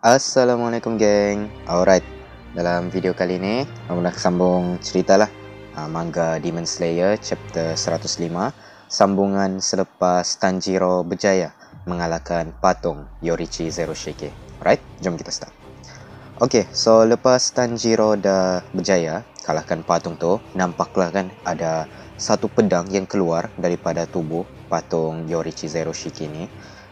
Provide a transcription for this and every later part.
Assalamualaikum geng. Alright, dalam video kali ini aku nak sambung cerita lah manga Demon Slayer chapter 105, sambungan selepas Tanjiro berjaya mengalahkan patung Yorichi Zero Shiki. Alright, jom kita start. Okay, so lepas Tanjiro dah berjaya kalahkan patung tu, nampaklah kan ada satu pedang yang keluar daripada tubuh patung Yorichi Zero Shiki ni.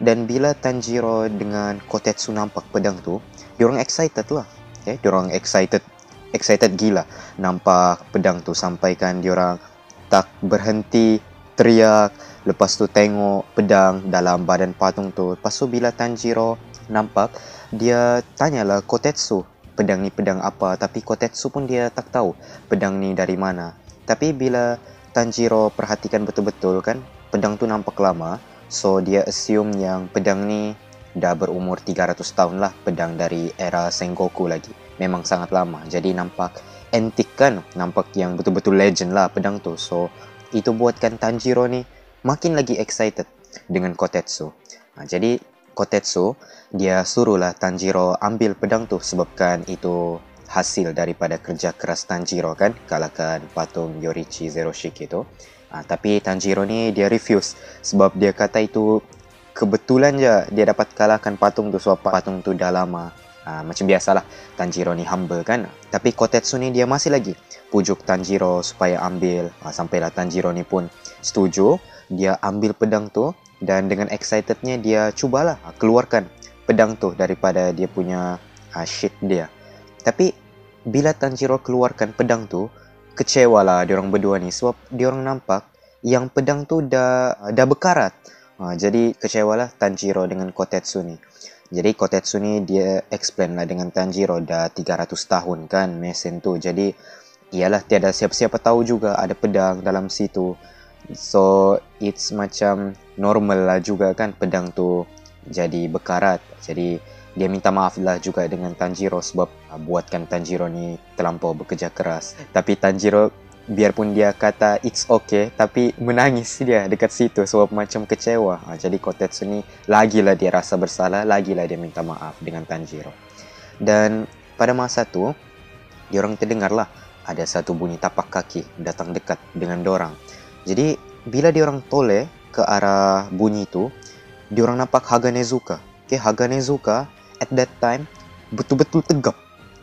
Dan bila Tanjiro dengan Kotetsu nampak pedang tu, diorang excited lah. Okay? Diorang excited gila nampak pedang tu, sampaikan diorang tak berhenti teriak. Lepas tu tengok pedang dalam badan patung tu. Lepas tu bila Tanjiro nampak, dia tanyalah Kotetsu, pedang ni pedang apa? Tapi Kotetsu pun dia tak tahu pedang ni dari mana. Tapi bila Tanjiro perhatikan betul-betul kan, pedang tu nampak lama. So dia assume yang pedang ni dah berumur 300 tahun lah, pedang dari era Sengoku lagi. Memang sangat lama. Jadi nampak antik kan, nampak yang betul-betul legend lah pedang tu. So itu buatkan Tanjiro ni makin lagi excited dengan Kotetsu. Jadi Kotetsu dia suruhlah Tanjiro ambil pedang tu sebabkan itu hasil daripada kerja keras Tanjiro kan, kalahkan patung Yorichi Zero Shiki tu. Tapi Tanjiro ni dia refuse sebab dia kata itu kebetulan je dia dapat kalahkan patung tu sebab patung tu dah lama. Macam biasalah, Tanjiro ni humble kan. Tapi Kotetsu ni dia masih lagi pujuk Tanjiro supaya ambil. Sampailah Tanjiro ni pun setuju. Dia ambil pedang tu dan dengan excitednya dia cubalah keluarkan pedang tu daripada dia punya sheath dia. Tapi bila Tanjiro keluarkan pedang tu, kecewalah diorang berdua ni sebab diorang nampak yang pedang tu dah berkarat. Jadi kecewalah Tanjiro dengan Kotetsu ni. Jadi Kotetsu ni dia explain lah dengan Tanjiro dah 300 tahun kan mesin tu. Jadi iyalah tiada siapa-siapa tahu juga ada pedang dalam situ. So it's macam normal lah juga kan pedang tu jadi berkarat. Jadi dia minta maaf lah juga dengan Tanjiro sebab buatkan Tanjiro ni terlampau bekerja keras. Tapi Tanjiro biarpun dia kata it's okay, tapi menangis dia dekat situ sebab macam kecewa. Jadi Kotetsu ni lagilah dia rasa bersalah, lagilah dia minta maaf dengan Tanjiro. Dan pada masa tu, diorang terdengarlah ada satu bunyi tapak kaki datang dekat dengan dorang. Jadi bila diorang toleh ke arah bunyi tu, diorang nampak Haganezuka. Okay, Haganezuka at that time betul-betul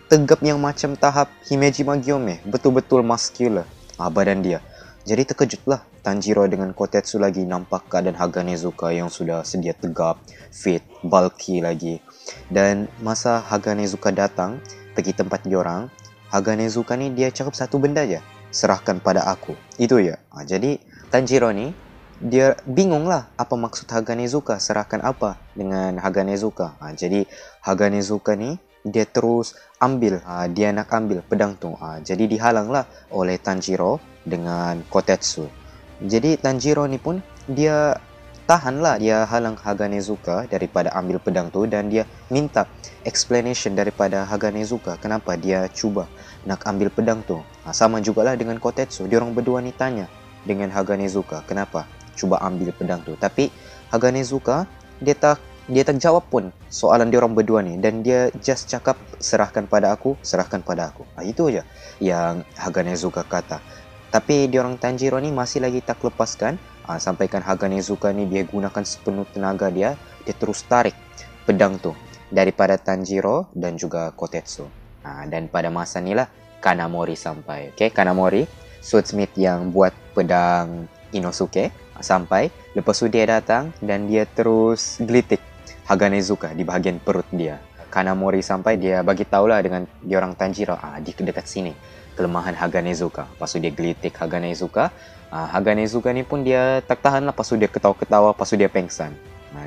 tegap yang macam tahap Himeji Magyome, betul-betul muscular badan dia. Jadi terkejutlah Tanjiro dengan Kotetsu lagi nampak keadaan Haganezuka yang sudah sedia tegap, fit, bulky lagi. Dan masa Haganezuka datang pergi tempat diorang, Haganezuka ni dia cakap satu benda je, serahkan pada aku. Itu ya. Jadi Tanjiro ni dia bingung lah apa maksud Haganezuka, serahkan apa dengan Haganezuka. Jadi Haganezuka ni dia terus ambil, dia nak ambil pedang tu. Jadi dihalang lah oleh Tanjiro dengan Kotetsu. Jadi Tanjiro ni pun dia tahan lah, dia halang Haganezuka daripada ambil pedang tu dan dia minta explanation daripada Haganezuka kenapa dia cuba nak ambil pedang tu. Sama jugalah dengan Kotetsu, diorang berdua ni tanya dengan Haganezuka kenapa cuba ambil pedang tu. Tapi Haganezuka dia tak jawab pun soalan diorang berdua ni dan dia just cakap serahkan pada aku. Itu aja yang Haganezuka kata. Tapi diorang Tanjiro ni masih lagi tak lepaskan. Sampaikan Haganezuka ni dia gunakan sepenuh tenaga dia terus tarik pedang tu daripada Tanjiro dan juga Kotetsu. Dan pada masa ni lah Kanamori sampai. Okay, Kanamori swordsmith yang buat pedang Inosuke sampai. Lepas tu dia datang dan dia terus gelitik Haganezuka di bahagian perut dia. Kanamori sampai dia bagi tahulah dengan diorang Tanjiro, di dekat sini kelemahan Haganezuka. Lepas tu dia gelitik Haganezuka. Haganezuka ni pun dia tak tahan lah, lepas tu dia ketawa-ketawa, lepas tu dia pengsan.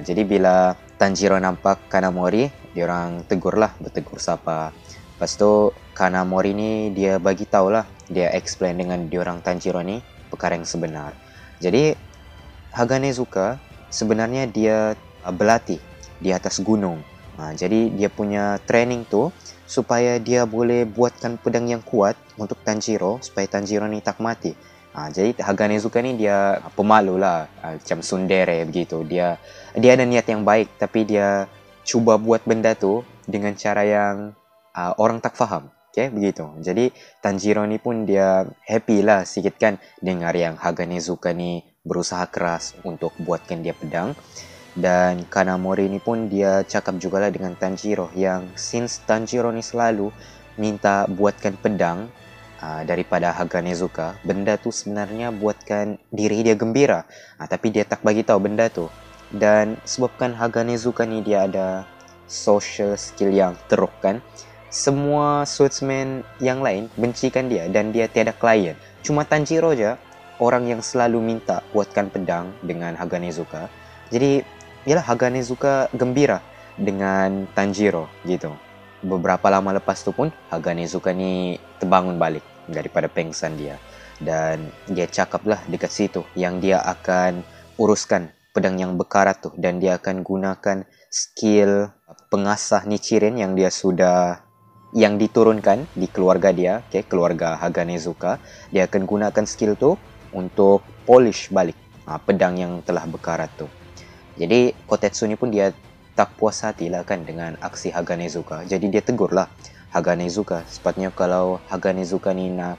Jadi bila Tanjiro nampak Kanamori, diorang bertegur sapa. Lepas tu Kanamori ni dia bagi tahulah, dia explain dengan diorang Tanjiro ni perkara yang sebenar. Jadi Haganezuka sebenarnya dia berlatih di atas gunung. Jadi dia punya training tu supaya dia boleh buatkan pedang yang kuat untuk Tanjiro supaya Tanjiro ni tak mati. Jadi Haganezuka ni dia pemalu lah, macam tsundere begitu. Dia ada niat yang baik tapi dia cuba buat benda tu dengan cara yang orang tak faham. Okay, begitu. Jadi Tanjiro ni pun dia happy lah sikit kan dengar yang Haganezuka ni berusaha keras untuk buatkan dia pedang. Dan Kanamori ni pun dia cakap jugalah dengan Tanjiro yang since Tanjiro ni selalu minta buatkan pedang daripada Haganezuka, benda tu sebenarnya buatkan diri dia gembira. Tapi dia tak bagi tahu benda tu. Dan sebabkan Haganezuka ni dia ada social skill yang teruk kan, semua swordsman yang lain bencikan dia dan dia tiada klien. Cuma Tanjiro je orang yang selalu minta buatkan pedang dengan Haganezuka. Jadi yalah, Haganezuka gembira dengan Tanjiro gitu. Beberapa lama lepas tu pun Haganezuka ni terbangun balik daripada pengsan dia. Dan dia cakap lah dekat situ yang dia akan uruskan pedang yang bekarat tu. Dan dia akan gunakan skill pengasah Nichiren yang dia sudah yang diturunkan di keluarga dia, okay, keluarga Haganezuka. Dia akan gunakan skill tu untuk polish balik pedang yang telah bekarat tu. Jadi Kotetsu ni pun dia tak puas hati lah kan dengan aksi Haganezuka. Jadi dia tegur lah Haganezuka. Sepatutnya kalau Haganezuka ni nak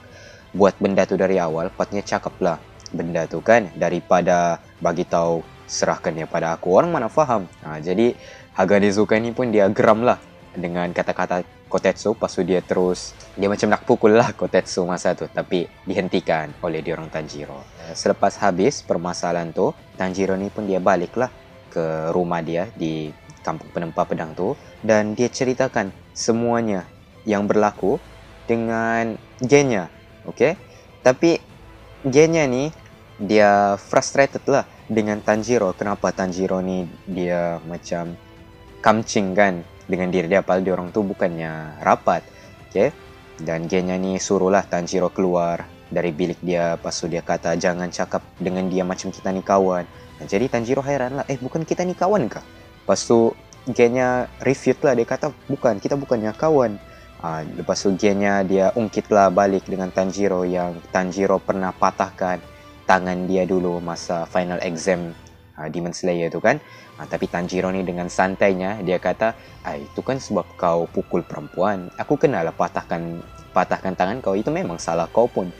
buat benda tu dari awal, patutnya cakap lah benda tu kan, daripada bagi tahu serahkan dia pada aku. Orang mana faham. Jadi Haganezuka ni pun dia geram lah dengan kata-kata Kotetsu. Lepas tu dia macam nak pukul lah Kotetsu masa tu, tapi dihentikan oleh diorang Tanjiro. Selepas habis permasalahan tu, Tanjiro ni pun dia balik lah ke rumah dia di kampung penempa pedang tu. Dan dia ceritakan semuanya yang berlaku dengan Genya. Okay? Tapi Genya ni dia frustrated lah dengan Tanjiro. Kenapa Tanjiro ni dia macam kamcing kan dengan diri dia, padahal diorang tu bukannya rapat. Okay? Dan Genya ni suruhlah Tanjiro keluar dari bilik dia. Lepas tu dia kata jangan cakap dengan dia macam kita ni kawan. Jadi Tanjiro hairan lah, bukan kita ni kawan kah? Lepas tu Genya refute lah, dia kata bukan, kita bukannya kawan. Lepas tu Genya dia ungkit lah balik dengan Tanjiro yang Tanjiro pernah patahkan tangan dia dulu masa final exam Demon Slayer tu kan. Tapi Tanjiro ni dengan santainya dia kata, itu kan sebab kau pukul perempuan, aku kenal lah patahkan tangan kau, itu memang salah kau pun.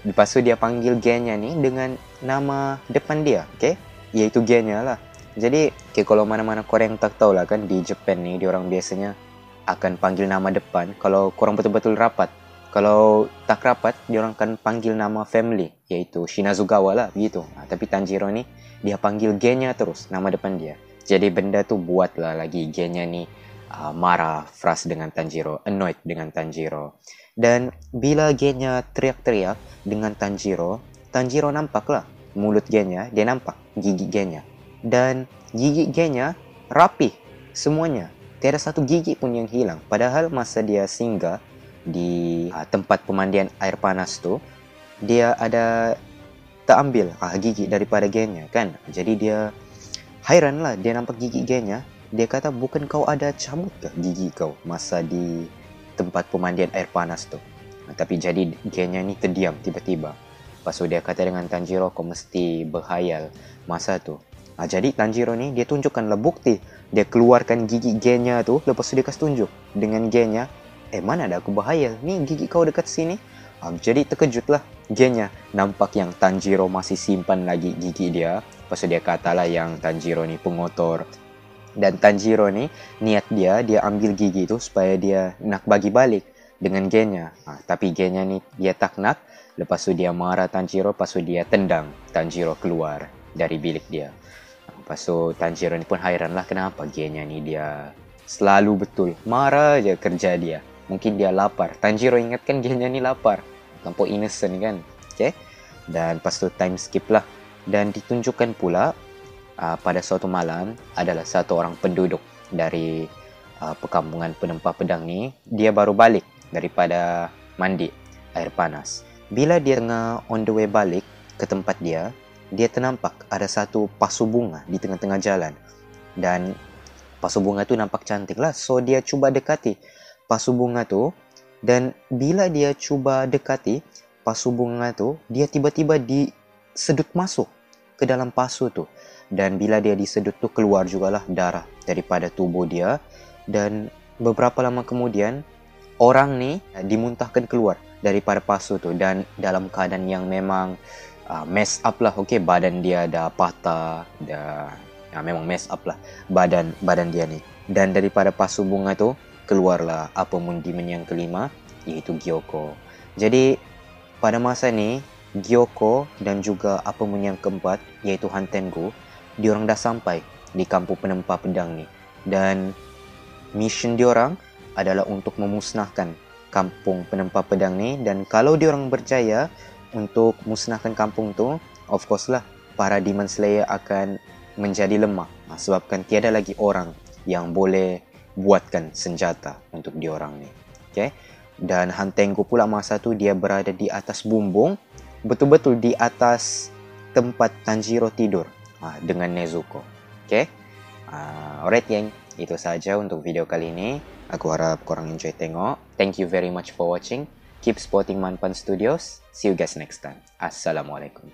Lepas tu dia panggil Genya ni dengan nama depan dia, okay? Iaitu Genya lah. Jadi kalau mana-mana korang tak tahu lah kan, di Japan ni diorang biasanya akan panggil nama depan kalau korang betul-betul rapat. Kalau tak rapat, diorang akan panggil nama family, iaitu Shinazugawa lah begitu. Tapi Tanjiro ni dia panggil Genya terus, nama depan dia. Jadi benda tu buatlah lagi Genya ni marah, frust dengan Tanjiro, annoyed dengan Tanjiro. Dan bila Genya teriak-teriak dengan Tanjiro, Tanjiro nampaklah mulut Genya, dia nampak gigi Genya. Dan gigi Genya rapi semuanya, tiada satu gigi pun yang hilang. Padahal masa dia singgah di tempat pemandian air panas tu, dia ada tak ambil gigi daripada Genya kan. Jadi dia hairan lah, dia nampak gigi Genya. Dia kata bukan kau ada cabut ke gigi kau masa di tempat pemandian air panas tu. Tapi jadi Genya ni terdiam tiba-tiba. Lepas tu dia kata dengan Tanjiro, kau mesti berhayal masa tu. Jadi Tanjiro ni dia tunjukkanlah bukti. Dia keluarkan gigi Genya tu. Lepas tu dia kasih tunjuk dengan Genya, mana ada aku berhayal, ni gigi kau dekat sini. Jadi terkejutlah Genya, nampak yang Tanjiro masih simpan lagi gigi dia. Lepas tu dia katalah yang Tanjiro ni pengotor. Dan Tanjiro ni niat dia ambil gigi tu supaya dia nak bagi balik dengan Genya. Tapi Genya ni dia tak nak. Lepas tu dia marah Tanjiro. Lepas tu dia tendang Tanjiro keluar dari bilik dia. Lepas tu Tanjiro ni pun hairan lah, kenapa Genya ni dia selalu betul marah je kerja dia. Mungkin dia lapar. Tanjiro ingatkan Genya ni lapar. Nampak innocent kan. Okay? Dan lepas tu time skip lah. Dan ditunjukkan pula pada suatu malam adalah satu orang penduduk dari perkampungan penempa pedang ni. Dia baru balik daripada mandi air panas. Bila dia tengah on the way balik ke tempat dia ternampak ada satu pasu bunga di tengah-tengah jalan. Dan pasu bunga tu nampak cantik lah. So dia cuba dekati pasu bunga tu. Dan bila dia cuba dekati pasu bunga tu, dia tiba-tiba disedut masuk ke dalam pasu tu. Dan bila dia disedut tu, keluar jugalah darah daripada tubuh dia. Dan beberapa lama kemudian orang ni dimuntahkan keluar daripada pasu tu, dan dalam keadaan yang memang mess up lah. Okey, badan dia dah patah, memang mess up lah badan dia ni. Dan daripada pasu bunga tu keluarlah Apamon Demon yang kelima, iaitu Gyoko. Jadi pada masa ni Gyoko dan juga Apamon yang keempat, iaitu Hantengo, diorang dah sampai di kampung penempa pedang ni, dan mission diorang adalah untuk memusnahkan kampung penempa pedang ni. Dan kalau diorang berjaya untuk musnahkan kampung tu, of course lah para Demon Slayer akan menjadi lemah, sebabkan tiada lagi orang yang boleh buatkan senjata untuk diorang ni. Okay? Dan Hantengo pula masa tu dia berada di atas bumbung, betul-betul di atas tempat Tanjiro tidur dengan Nezuko. Okay? Alright geng, itu saja untuk video kali ini. Aku harap korang enjoy tengok. Thank you very much for watching. Keep supporting Manpan Studios. See you guys next time. Assalamualaikum.